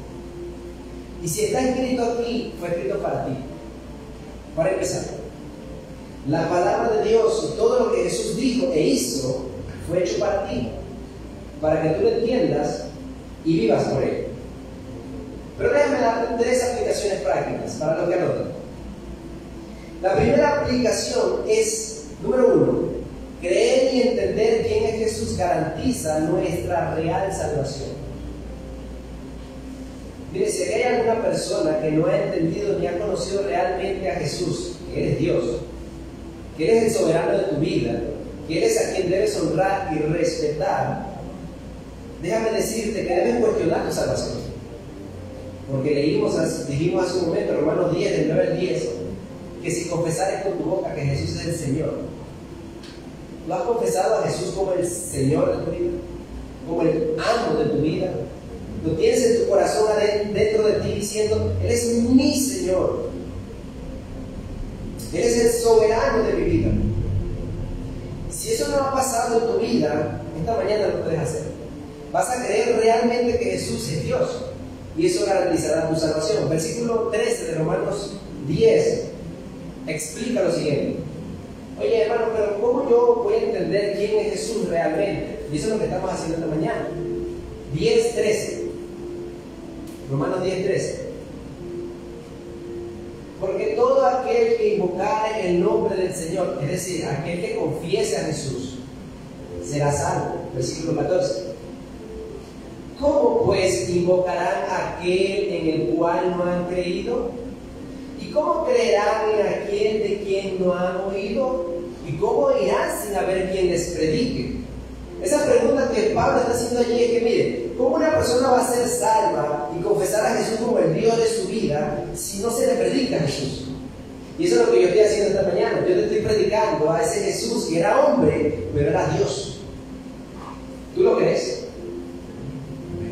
Y si está escrito aquí, fue escrito para ti. Para empezar, la palabra de Dios y todo lo que Jesús dijo e hizo fue hecho para ti, para que tú lo entiendas y vivas por él. Pero déjame darte 3 aplicaciones prácticas para lo que anotan. La primera aplicación es, número 1, creer y entender quién es Jesús garantiza nuestra real salvación. Mire, si hay alguna persona que no ha entendido ni ha conocido realmente a Jesús, que Él es Dios, que Él es el soberano de tu vida, que Él es a quien debes honrar y respetar, déjame decirte que debes cuestionar tu salvación. Porque dijimos hace un momento, Romanos 10, del 9 al 10, que si confesares con tu boca que Jesús es el Señor, ¿tú has confesado a Jesús como el Señor de tu vida? Como el amo de tu vida. Lo tienes en tu corazón dentro de ti diciendo, Él es mi Señor. Él es el soberano de mi vida. Si eso no ha pasado en tu vida, esta mañana lo puedes hacer. Vas a creer realmente que Jesús es Dios. Y eso garantizará tu salvación. Versículo 13 de Romanos 10 explica lo siguiente. Oye, hermano, pero ¿cómo yo voy a entender quién es Jesús realmente? Y eso es lo que estamos haciendo esta mañana. 10:13. Romanos 10:13. Porque todo aquel que invocare el nombre del Señor, es decir, aquel que confiese a Jesús, será salvo. Versículo 14. ¿Cómo pues invocarán a aquel en el cual no han creído? ¿Y cómo creerán en aquel de quien no han oído? ¿Y cómo irán sin haber quien les predique? Esa pregunta que Pablo está haciendo allí es que, mire, ¿cómo una persona va a ser salva y confesar a Jesús como el Dios de su vida si no se le predica a Jesús? Y eso es lo que yo estoy haciendo esta mañana. Yo te estoy predicando a ese Jesús que era hombre, pero era Dios. ¿Tú lo crees?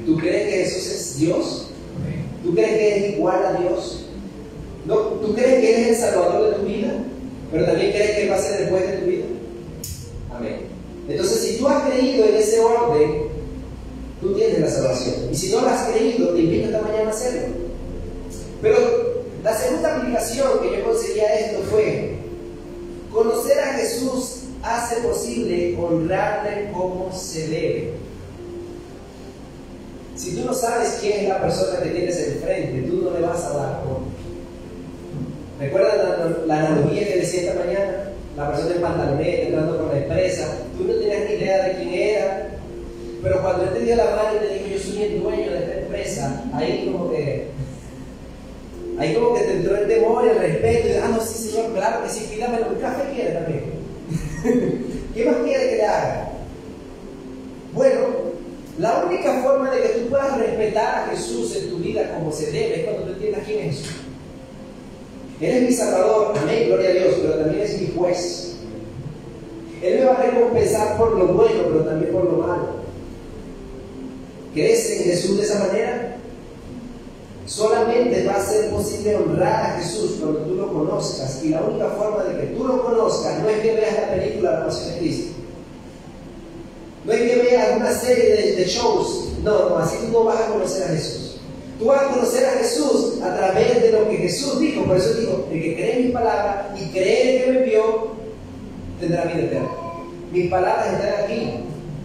¿Tú crees que Jesús es Dios? ¿Tú crees que es igual a Dios? ¿No? ¿Tú crees que Él es el Salvador de tu vida? ¿Pero también crees que Él va a ser el juez de tu vida? Amén. Entonces, si tú has creído en ese orden, tú tienes la salvación. Y si no lo has creído, te invito esta mañana a hacerlo. Pero la segunda aplicación que yo conseguí a esto fue: conocer a Jesús hace posible honrarle como se debe. Si tú no sabes quién es la persona que tienes enfrente, tú no le vas a dar honor. ¿Recuerdan la analogía que decía esta mañana? La persona en pantaloneta entrando por la empresa, tú no tenías ni idea de quién era, pero cuando él te dio la mano y te dijo: yo soy el dueño de esta empresa, ahí como que te entró el temor y el respeto, y no, sí señor, claro que sí, pídamelo. ¿Un café quiere también? ¿Qué más quiere que le haga? Bueno, la única forma de que tú puedas respetar a Jesús en tu vida como se debe es cuando tú entiendas quién es Jesús. Él es mi Salvador, amén, gloria a Dios, pero también es mi juez. Él me va a recompensar por lo bueno, pero también por lo malo. ¿Crees en Jesús de esa manera? Solamente va a ser posible honrar a Jesús cuando tú lo conozcas, y la única forma de que tú lo conozcas no es que veas la película La Pasión de Cristo, no es que veas una serie de shows, no, así tú no vas a conocer a Jesús. Tú vas a conocer a Jesús a través de lo que Jesús dijo. Por eso digo: el que cree en mi palabra y cree en el que me envió, tendrá vida eterna. Mis palabras están aquí,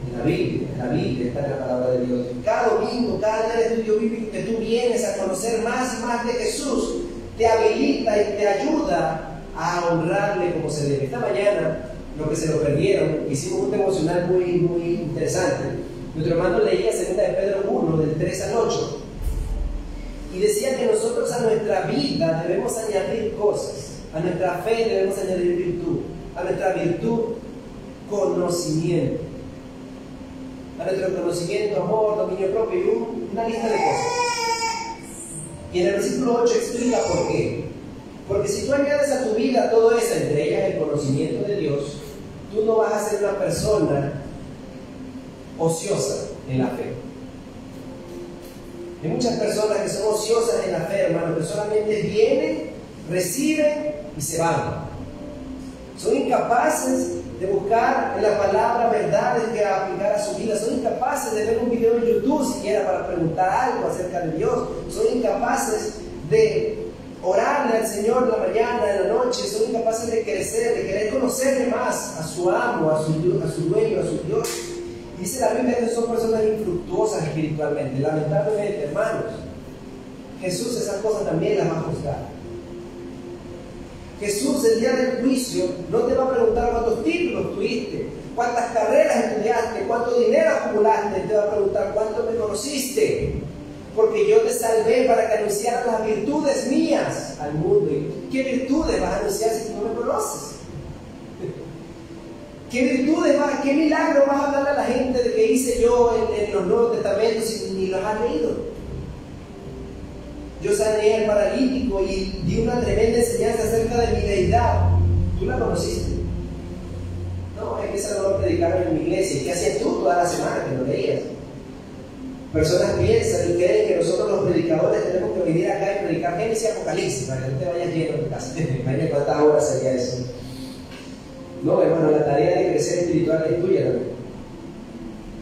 en la Biblia está en la palabra de Dios. Cada domingo, cada día de estudio bíblico que tú vienes a conocer más y más de Jesús, te habilita y te ayuda a honrarle como se debe. Esta mañana, los que se lo perdieron, hicimos un devocional muy, muy interesante. Nuestro hermano leía 2 de Pedro 1, del 3 al 8. Y decía que nosotros a nuestra vida debemos añadir cosas. A nuestra fe debemos añadir virtud. A nuestra virtud, conocimiento. A nuestro conocimiento, amor, dominio propio y una lista de cosas. Y en el versículo 8 explica por qué. Porque si tú añades a tu vida todo eso, entre ellas el conocimiento de Dios, tú no vas a ser una persona ociosa en la fe. Hay muchas personas que son ociosas en la fe, hermano, que solamente vienen, reciben y se van. Son incapaces de buscar en la palabra verdades que aplicar a su vida. Son incapaces de ver un video en YouTube siquiera para preguntar algo acerca de Dios. Son incapaces de orarle al Señor en la mañana, en la noche. Son incapaces de crecer, de querer conocerle más a su amo, a su dueño, a su Dios. Dice la Biblia que son personas infructuosas espiritualmente. Lamentablemente, hermanos, Jesús esas cosas también las va a juzgar. Jesús el día del juicio no te va a preguntar cuántos títulos tuviste, cuántas carreras estudiaste, cuánto dinero acumulaste. Te va a preguntar cuánto me conociste, porque yo te salvé para que anunciaras las virtudes mías al mundo. ¿Y qué virtudes vas a anunciar si tú no me conoces? ¿Qué virtudes qué milagros vas a hablarle a la gente de que hice yo en los Nuevos Testamentos si ni los has leído? Yo sané al paralítico y di una tremenda enseñanza acerca de mi deidad. ¿Tú la conociste? No, es que esa no lo predicaron en mi iglesia. ¿Y qué hacías tú toda la semana que lo leías? Personas piensan y creen que nosotros los predicadores tenemos que venir acá y predicar Génesis y Apocalipsis para que no te vayas lleno de casa. Imagínate cuántas horas sería eso. No, hermano, la tarea de crecer espiritual es tuya también.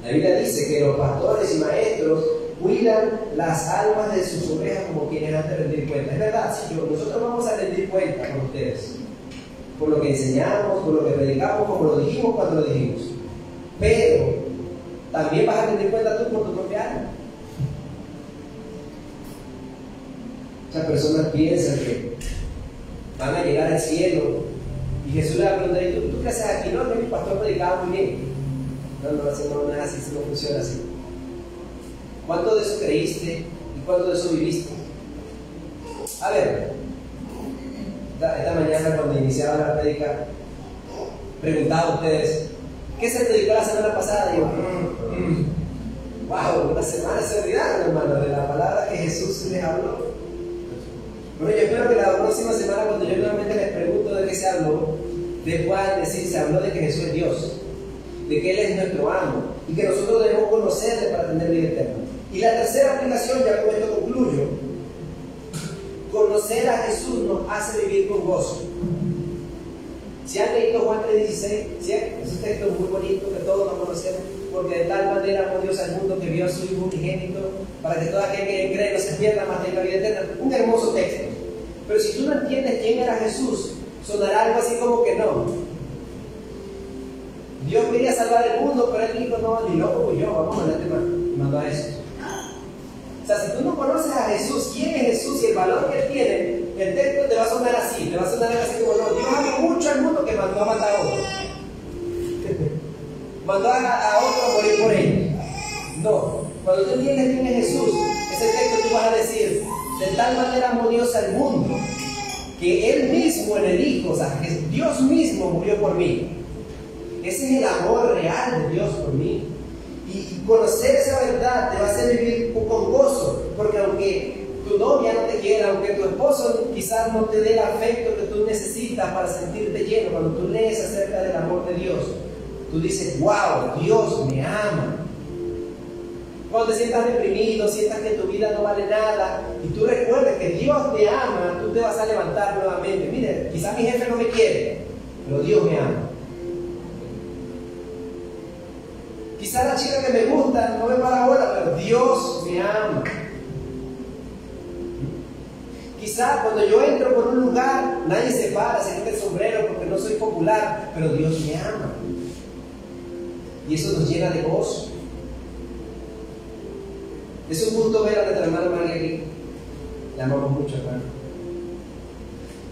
La Biblia dice que los pastores y maestros cuidan las almas de sus ovejas como quienes han de rendir cuenta. Es verdad, sí, nosotros vamos a rendir cuenta con ustedes, por lo que enseñamos, por lo que predicamos, como lo dijimos cuando lo dijimos. Pero también vas a rendir cuenta tú por tu propia alma. Muchas personas piensan que van a llegar al cielo y Jesús le va a preguntar: ¿tú qué haces aquí? No, que mi pastor predicaba muy bien. No es así, no funciona así. ¿Cuánto de eso creíste y cuánto de eso viviste? A ver, esta mañana cuando iniciaba la prédica, preguntaba a ustedes: ¿qué se predicó la semana pasada? Digo, wow, una semana se olvidaron, hermano, de la palabra que Jesús les habló. Bueno, yo espero que la próxima semana, cuando yo nuevamente les pregunto de qué se habló, les puedan decir: se habló de que Jesús es Dios, de que Él es nuestro amo y que nosotros debemos conocerle para tener vida eterna. Y la tercera aplicación, ya con esto concluyo: conocer a Jesús nos hace vivir con gozo. Si han leído Juan 3:16, ¿sí? Es un texto muy bonito que todos lo conocemos. Porque de tal manera amó Dios al mundo que dio a su Hijo unigénito, para que todo aquel que cree no se pierda, mas tenga vida eterna. Un hermoso texto. Pero si tú no entiendes quién era Jesús, sonará algo así como que no. Dios quería salvar el mundo, pero Él dijo: no, ni loco yo, vamos a mandarte más. Y mandó a Jesús. O sea, si tú no conoces a Jesús, quién es Jesús y el valor que Él tiene, el texto te va a sonar así, te va a sonar así como: no, Dios amó mucho al mundo que mandó a matar a otro. Mandó a otro a morir por él. No, cuando tú entiendes quién es Jesús, ese texto tú vas a decir: de tal manera amó Dios al mundo que Él mismo en el Hijo, o sea, que Dios mismo murió por mí. Ese es el amor real de Dios por mí. Y conocer esa verdad te va a hacer vivir con gozo, porque aunque tu novia no te quiera, aunque tu esposo quizás no te dé el afecto que tú necesitas para sentirte lleno, cuando tú lees acerca del amor de Dios, tú dices: wow, Dios me ama. Cuando te sientas deprimido, sientas que tu vida no vale nada, y tú recuerdes que Dios te ama, tú te vas a levantar nuevamente. Mire, quizás mi jefe no me quiere, pero Dios me ama. Quizás la chica que me gusta no me para bola, pero Dios me ama. Quizás cuando yo entro por un lugar, nadie se para, se quita el sombrero porque no soy popular, pero Dios me ama. Y eso nos llena de gozo. Es un gusto ver a nuestra hermana María aquí. La amamos mucho, hermano.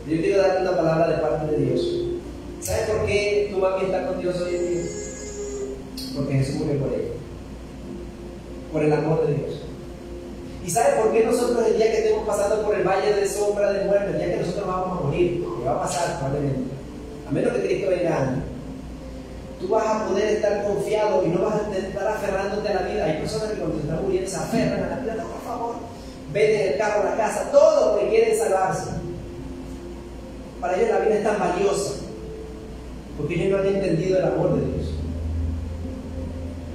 Yo quiero darte una palabra de parte de Dios. ¿Sabes por qué tu mami está con Dios hoy en día? Porque Jesús murió por ella. Por el amor de Dios. ¿Y sabes por qué nosotros, el día que estemos pasando por el valle de sombra de muerte, el día que nosotros vamos a morir, que va a pasar probablemente, a menos que Cristo venga antes, tú vas a poder estar confiado y no vas a estar aferrándote a la vida? Hay personas que cuando se están muriendo se aferran a la vida: no, por favor, venden el carro, la casa, todo porque quieren salvarse. Para ellos la vida es tan valiosa, porque ellos no han entendido el amor de Dios.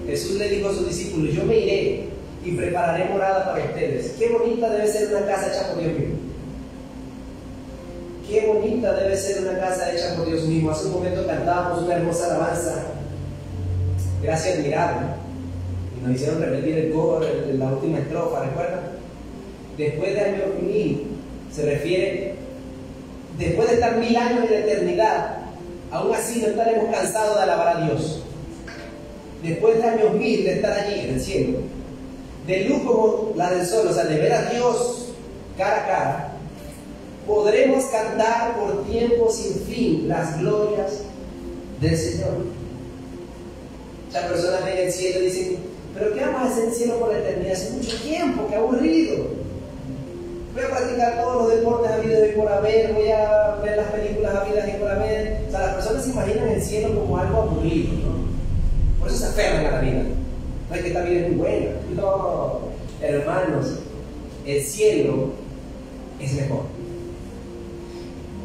Jesús le dijo a sus discípulos: yo me iré y prepararé morada para ustedes. Qué bonita debe ser una casa hecha por Dios mismo. Qué bonita debe ser una casa hecha por Dios mismo. Hace un momento cantábamos una hermosa alabanza, Gracia admirable, y nos hicieron repetir el coro de la última estrofa, ¿recuerdan? Después de años 1000, se refiere, después de estar 1000 años en la eternidad, aún así no estaremos cansados de alabar a Dios. Después de años 1000 de estar allí en el cielo, de luz como la del sol, o sea, de ver a Dios cara a cara, podremos cantar por tiempo sin fin las glorias del Señor. Muchas personas ven el cielo y dicen: ¿pero qué vamos a hacer en el cielo por la eternidad? Hace mucho tiempo, qué aburrido. Voy a practicar todos los deportes habidos y por haber, voy a ver las películas habidas y por haber. O sea, las personas se imaginan el cielo como algo aburrido, ¿no? Por eso se aferran a la vida. No es que esta vida es muy buena. No, hermanos, el cielo es mejor.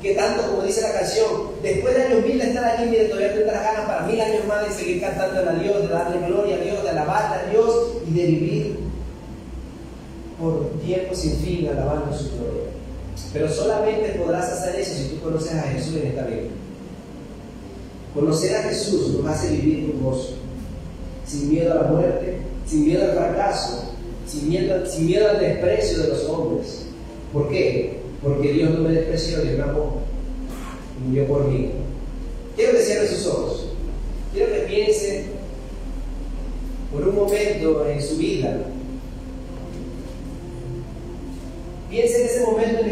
Que tanto, como dice la canción, después de años 1000 de estar allí, mire, todavía tendrás ganas para 1000 años más de seguir cantando a Dios, de darle gloria a Dios, de alabarle a Dios y de vivir por tiempo sin fin alabando su gloria. Pero solamente podrás hacer eso si tú conoces a Jesús en esta vida. Conocer a Jesús nos hace vivir con gozo, sin miedo a la muerte, sin miedo al fracaso, sin miedo al desprecio de los hombres. ¿Por qué? Porque Dios no me despreció, Dios me amó y murió por mí. Quiero que cierre sus ojos. Quiero que piense por un momento en su vida. Piense en ese momento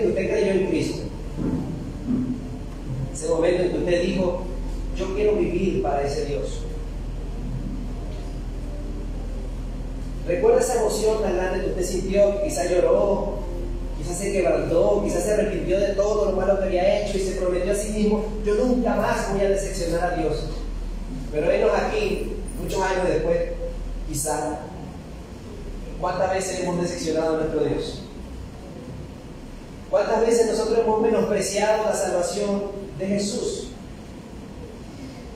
Ese momento en que usted dijo, yo quiero vivir para ese Dios. ¿Recuerda esa emoción tan grande que usted sintió? Que quizás lloró, quizás se quebrantó, quizás se arrepintió de todo lo malo que había hecho y se prometió a sí mismo, yo nunca más voy a decepcionar a Dios. Pero venos aquí, muchos años después, quizás, ¿cuántas veces hemos decepcionado a nuestro Dios? ¿Cuántas veces nosotros hemos menospreciado la salvación de Jesús?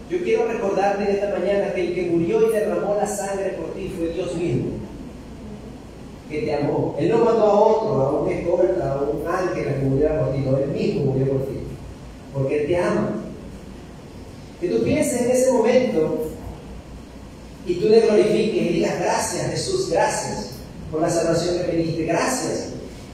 Yo quiero recordarte en esta mañana que el que murió y derramó la sangre por ti fue Dios mismo, que te amó. Él no mandó a otro, a un escolta, a un ángel a que muriera por ti, no, Él mismo murió por ti, porque Él te ama. Que tú pienses en ese momento y tú le glorifiques y digas, gracias Jesús, gracias por la salvación que me diste, gracias.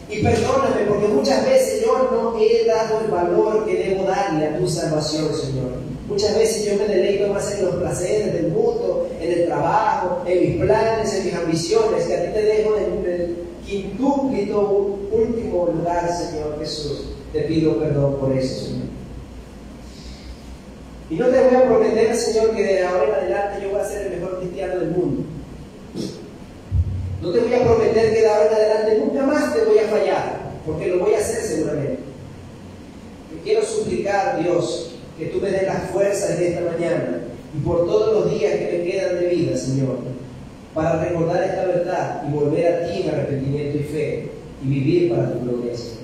Y perdóname porque muchas veces yo no he dado el valor que debo darle a tu salvación, Señor. Muchas veces yo me deleito más en los placeres del mundo, en el trabajo, en mis planes, en mis ambiciones, que a ti te dejo en el quintúplito último lugar, Señor Jesús. Te pido perdón por eso, Señor. Y no te voy a prometer, Señor, que de ahora en adelante yo voy a ser el mejor cristiano del mundo. No te voy a prometer que de ahora en adelante nunca más te voy a fallar, porque lo voy a hacer seguramente. Te quiero suplicar, Dios, que tú me des las fuerzas en esta mañana y por todos los días que me quedan de vida, Señor, para recordar esta verdad y volver a ti en arrepentimiento y fe y vivir para tu gloria, Señor.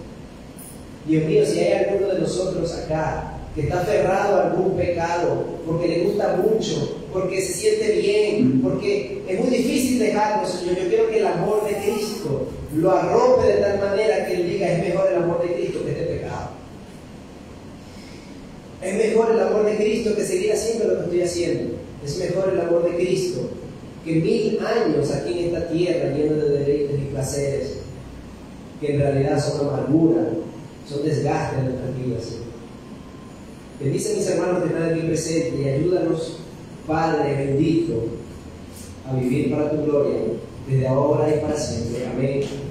Dios mío, si hay alguno de nosotros acá que está aferrado a algún pecado porque le gusta mucho, porque se siente bien, porque es muy difícil dejarlo, Señor, yo quiero que el amor de Cristo lo arrope de tal manera que Él diga, es mejor el amor de Cristo que este pecado. Es mejor el amor de Cristo que seguir haciendo lo que estoy haciendo. Es mejor el amor de Cristo que 1000 años aquí en esta tierra lleno de deleites y placeres que en realidad son amargura, son desgaste de nuestras vidas, Señor. Bendice a mis hermanos que están aquí presentes y ayúdanos, Padre bendito, a vivir para tu gloria, desde ahora y para siempre. Amén.